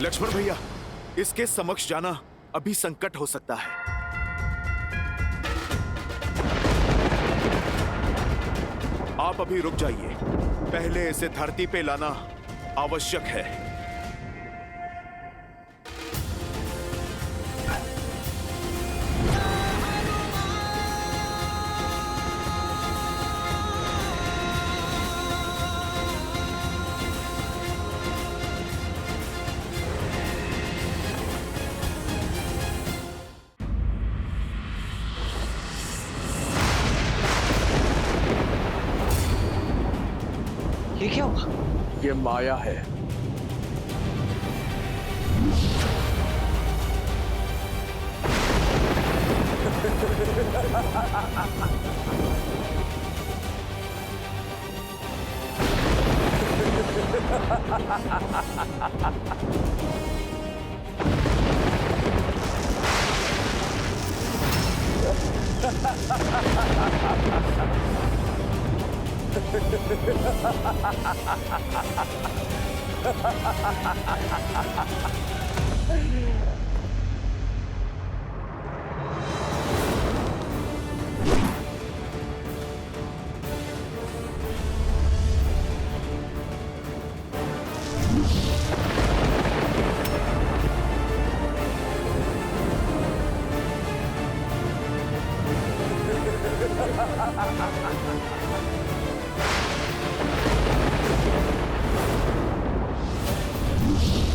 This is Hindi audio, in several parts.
लक्ष्मण भैया, इसके समक्ष जाना अभी संकट हो सकता है। आप अभी रुक जाइए, पहले इसे धरती पे लाना आवश्यक है। ये क्या हुआ? ये माया है।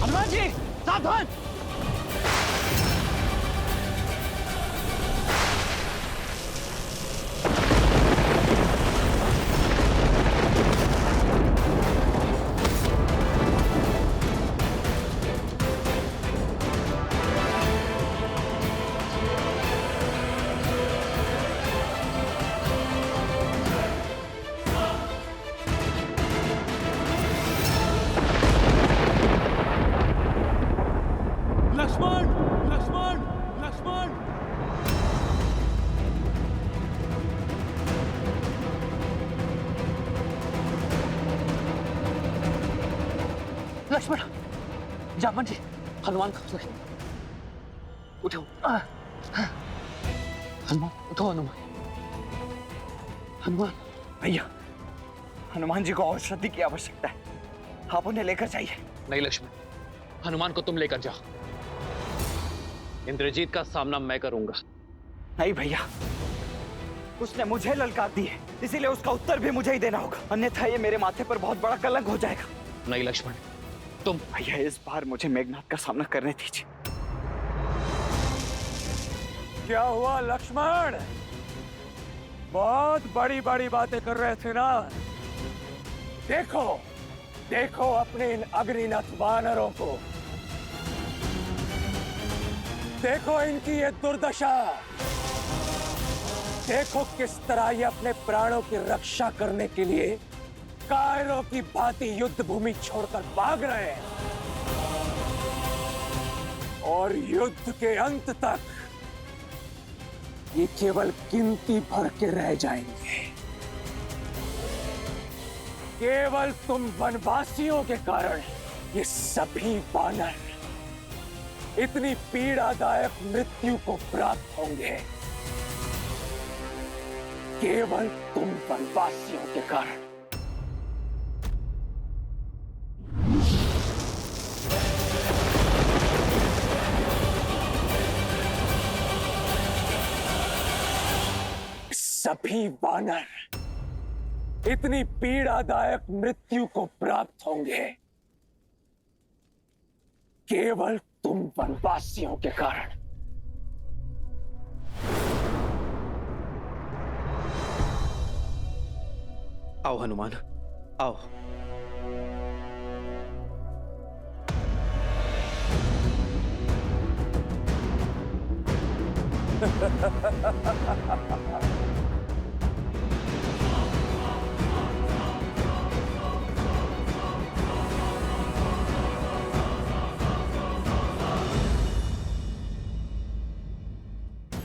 हनुमान जी, सावधान! लक्ष्मण, लक्ष्मण, लक्ष्मण! लक्ष्मण, जामन जी, हनुमान कहाँ गए? उठो। हनुमान, उठो हनुमान। हनुमान भैया, हनुमान जी को औषधि की आवश्यकता है, आप उन्हें लेकर जाइए। नहीं लक्ष्मण, हनुमान को तुम लेकर जाओ। इंद्रजीत का सामना मैं करूंगा। नहीं भैया, उसने मुझे ललकार दी है, इसीलिए उसका उत्तर भी मुझे ही देना होगा, अन्यथा ये मेरे माथे पर बहुत बड़ा कलंक हो जाएगा। नहीं लक्ष्मण, तुम। भैया, इस बार मुझे मेघनाथ का सामना करने दीजिए। क्या हुआ लक्ष्मण? बहुत बड़ी बड़ी बातें कर रहे थे ना। देखो देखो अपने इन अग्निनाथ वानरों को, देखो इनकी ये दुर्दशा, देखो किस तरह ये अपने प्राणों की रक्षा करने के लिए कायरों की भांति युद्ध भूमि छोड़कर भाग रहे हैं, और युद्ध के अंत तक ये केवल गिनती भर के रह जाएंगे। केवल तुम वनवासियों के कारण ये सभी वानर इतनी पीड़ादायक मृत्यु को प्राप्त होंगे, केवल तुम वनवासियों के कारण। सभी वानर इतनी पीड़ादायक मृत्यु को प्राप्त होंगे, केवल तुम वनवासियों के कारण। आओ हनुमान, आओ।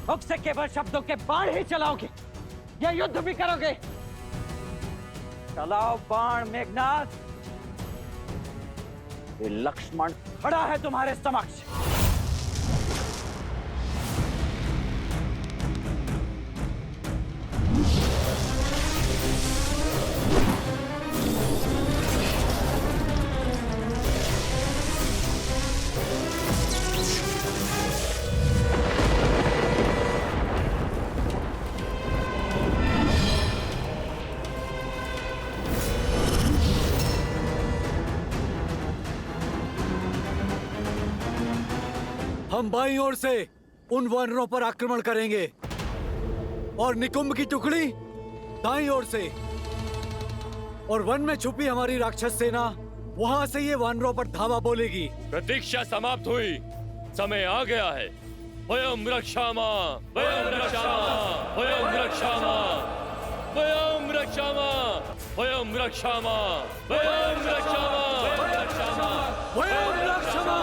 मुख से केवल शब्दों के बाण ही चलाओगे या युद्ध भी करोगे? चलाओ बाण मेघनाथ। ये लक्ष्मण खड़ा है तुम्हारे समक्ष। हम बाईं ओर से उन वानरों पर आक्रमण करेंगे और निकुंभ की टुकड़ी दाईं ओर से, और वन में छुपी हमारी राक्षस सेना वहां से ये वानरों पर धावा बोलेगी। प्रतीक्षा समाप्त हुई, समय आ गया है। वयम रक्षामा, वयम रक्षामा, वयम रक्षामा, वयम रक्षामा, वयम रक्षामा, वयम रक्षामा, वयम रक्षामा, वयम रक्षामा।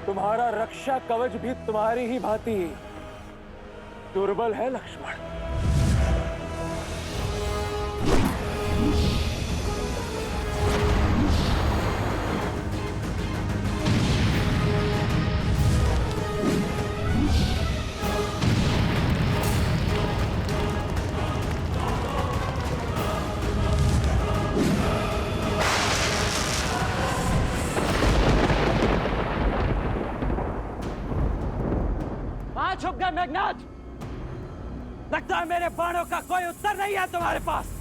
तुम्हारा रक्षा कवच भी तुम्हारी ही भांति दुर्बल है लक्ष्मण। कहां छुप गए मेघनाथ? लगता है मेरे बाणों का कोई उत्तर नहीं है तुम्हारे पास।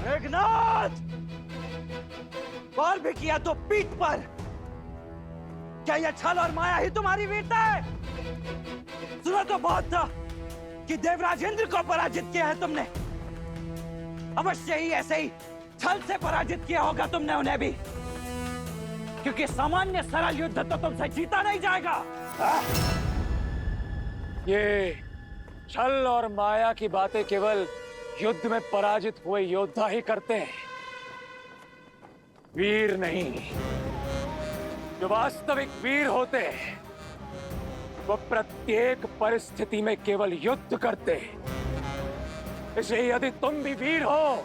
मेघनाथ, बार भी किया तो पीठ पर। क्या यह छल और माया ही तुम्हारी वीरता है? सुना तो बहुत था कि देवराज इंद्र को पराजित किया है तुमने। अवश्य ही ऐसे ही छल से पराजित किया होगा तुमने उन्हें भी, क्योंकि सामान्य सरल युद्ध तो तुमसे जीता नहीं जाएगा। ये छल और माया की बातें केवल युद्ध में पराजित हुए योद्धा ही करते हैं, वीर नहीं। जो वास्तविक वीर होते हैं वो प्रत्येक परिस्थिति में केवल युद्ध करते हैं। इसलिए यदि तुम भी वीर हो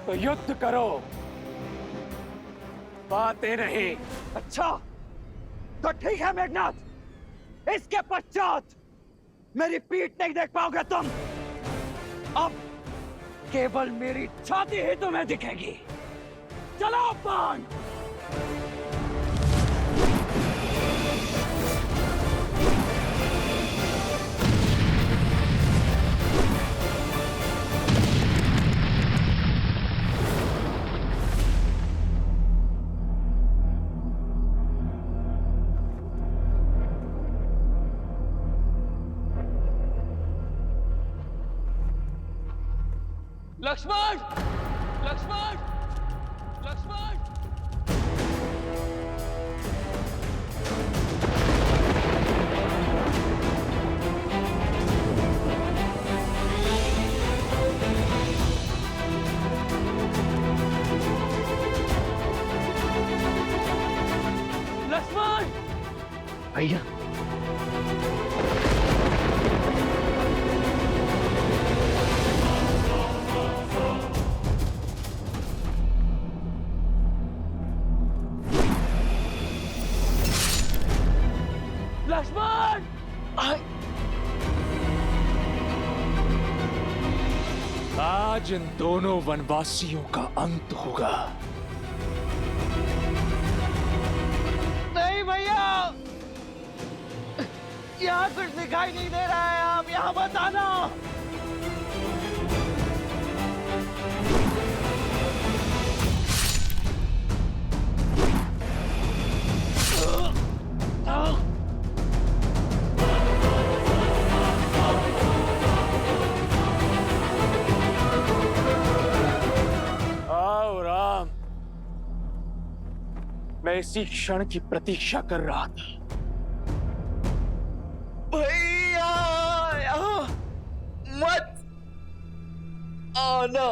तो युद्ध करो, बातें नहीं। अच्छा तो ठीक है मेघनाथ, इसके पश्चात मेरी पीठ नहीं देख पाओगे तुम। अब केवल मेरी छाती ही तुम्हें दिखेगी। चलो बाण। लक्ष्मण, लक्ष्मण, लक्ष्मण। लक्ष्मण, भैया, लक्ष्मण। आज इन दोनों वनवासियों का अंत होगा। नहीं भैया, यहाँ कुछ दिखाई नहीं दे रहा है। आप यहाँ मत आना। आओ राम, मैं इसी क्षण की प्रतीक्षा कर रहा था। भैया यहाँ मत आना।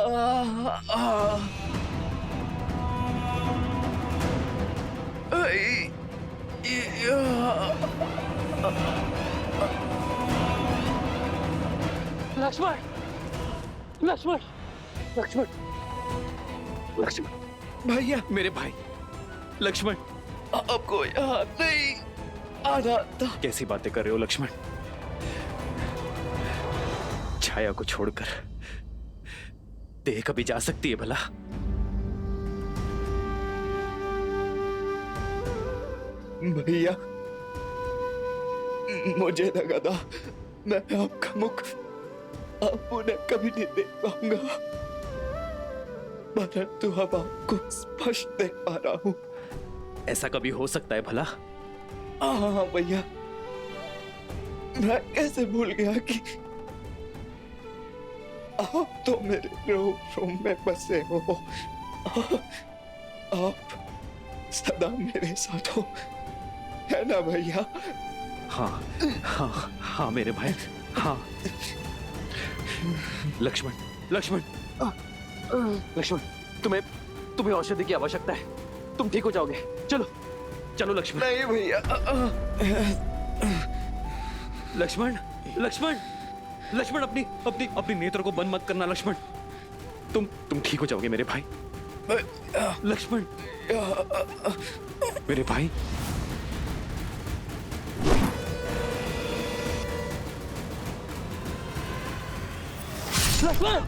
लक्ष्मण, लक्ष्मण, लक्ष्मण, लक्ष्मण, भैया मेरे भाई लक्ष्मण, आपको यहाँ नहीं आना था। कैसी बातें कर रहे हो लक्ष्मण? छाया को छोड़कर देह कभी जा सकती है भला? भैया मुझे लगा था मैं आपका मुख आप उन्हें कभी नहीं देख पाऊंगा, परंतु अब आपको स्पष्ट देख पा रहा हूँ। ऐसा कभी हो सकता है भला? हाँ भैया, मैं कैसे भूल गया कि आप तो मेरे रूम में बसे हो। आप सदा मेरे साथ हो, है ना भैया? हाँ हाँ हाँ मेरे भाई, हाँ। लक्ष्मण, लक्ष्मण, लक्ष्मण, तुम्हें औषधि की आवश्यकता है। तुम ठीक हो जाओगे। चलो चलो लक्ष्मण। नहीं भैया। लक्ष्मण, लक्ष्मण, लक्ष्मण, अपनी अपनी अपनी नेत्र को बंद मत करना लक्ष्मण। तुम ठीक हो जाओगे मेरे भाई। लक्ष्मण, मेरे भाई। लक्ष्मण,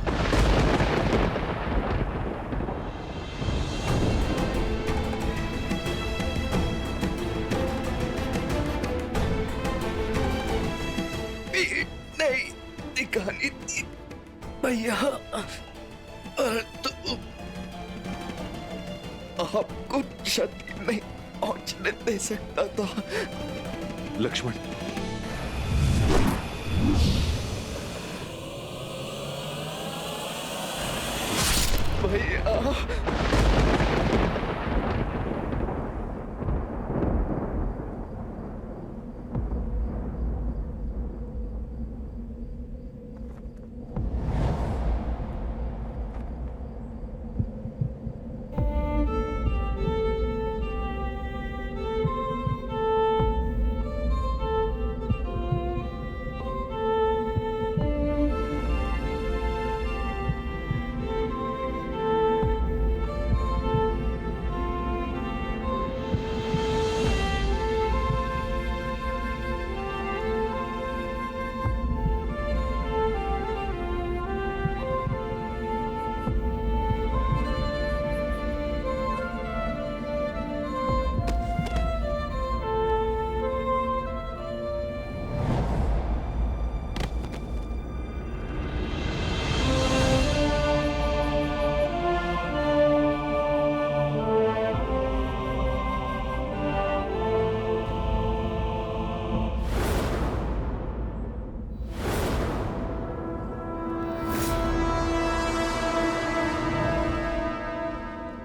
नहीं दिखानी थी भैया, तो आपको क्षति नहीं पहुंचने दे सकता था। लक्ष्मण, भैया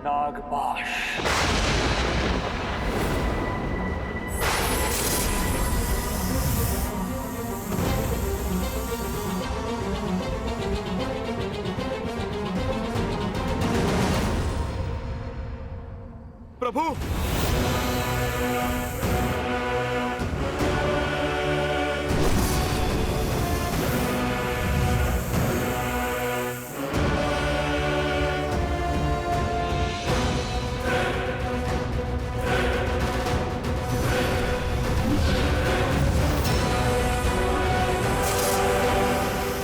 नागपाश। प्रभु,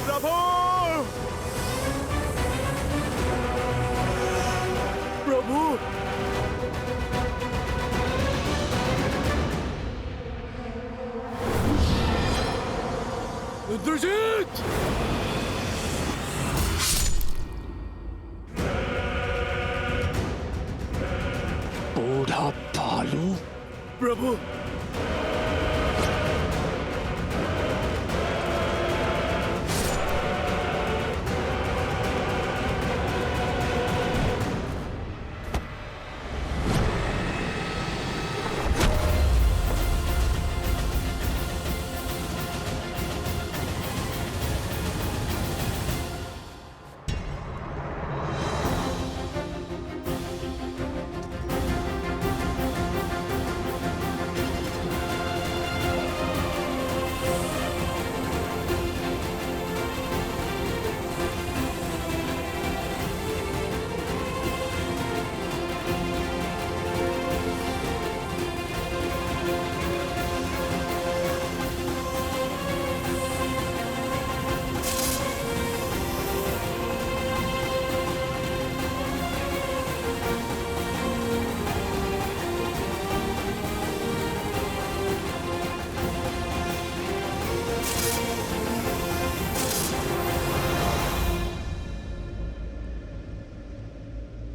प्रभु, प्रभु, इंद्रजीत! बूढ़ा भालू। प्रभु,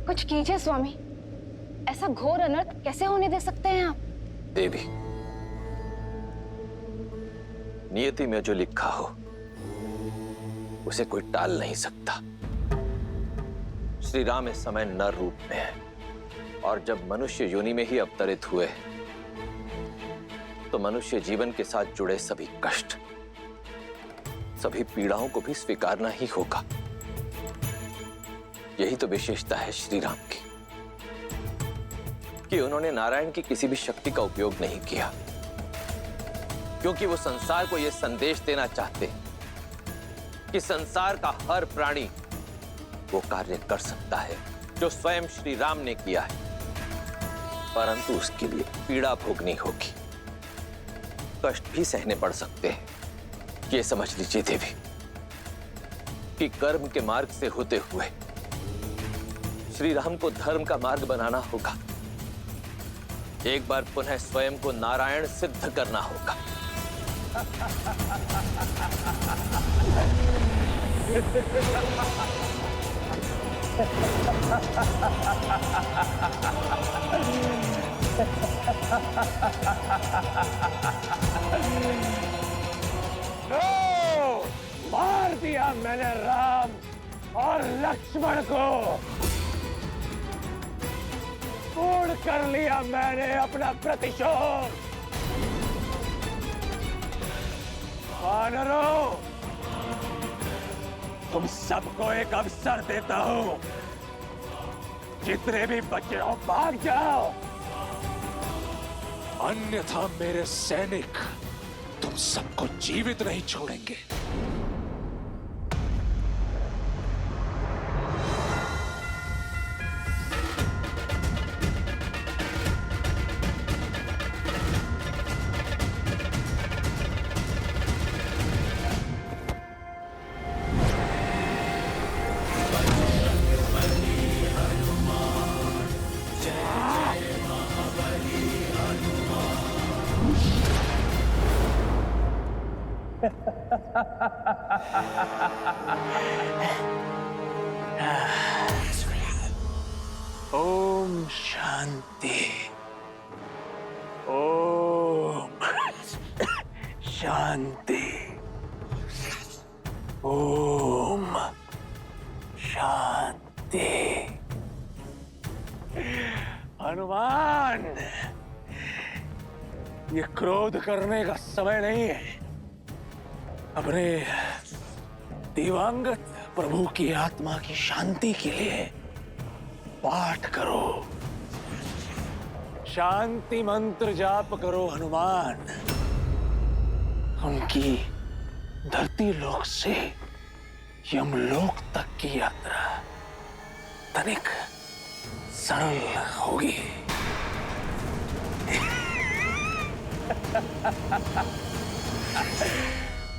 कुछ कीजिए स्वामी, ऐसा घोर अनर्थ कैसे होने दे सकते हैं आप? देवी, नियति में जो लिखा हो उसे कोई टाल नहीं सकता। श्री राम इस समय नर रूप में है और जब मनुष्य योनि में ही अवतरित हुए तो मनुष्य जीवन के साथ जुड़े सभी कष्ट, सभी पीड़ाओं को भी स्वीकारना ही होगा। यही तो विशेषता है श्री राम की कि उन्होंने नारायण की किसी भी शक्ति का उपयोग नहीं किया, क्योंकि वो संसार को यह संदेश देना चाहते कि संसार का हर प्राणी वो कार्य कर सकता है जो स्वयं श्री राम ने किया है, परंतु उसके लिए पीड़ा भोगनी होगी, कष्ट भी सहने पड़ सकते हैं। ये समझ लीजिए देवी कि कर्म के मार्ग से होते हुए श्री राम को धर्म का मार्ग बनाना होगा। एक बार पुनः स्वयं को नारायण सिद्ध करना होगा। मार दिया मैंने राम और लक्ष्मण को, पूर्ण कर लिया मैंने अपना प्रतिशोध। वानरों, तुम सबको एक अवसर देता हूं, जितने भी बचे हो भाग जाओ, अन्यथा मेरे सैनिक तुम सबको जीवित नहीं छोड़ेंगे। ओम शांति, ओम शांति, ओम शांति। हनुमान, ये क्रोध करने का समय नहीं है। अपने दिवंगत प्रभु की आत्मा की शांति के लिए पाठ करो, शांति मंत्र जाप करो हनुमान। उनकी धरती लोक से यमलोक तक की यात्रा तनिक सरल होगी।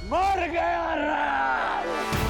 मर गया राम।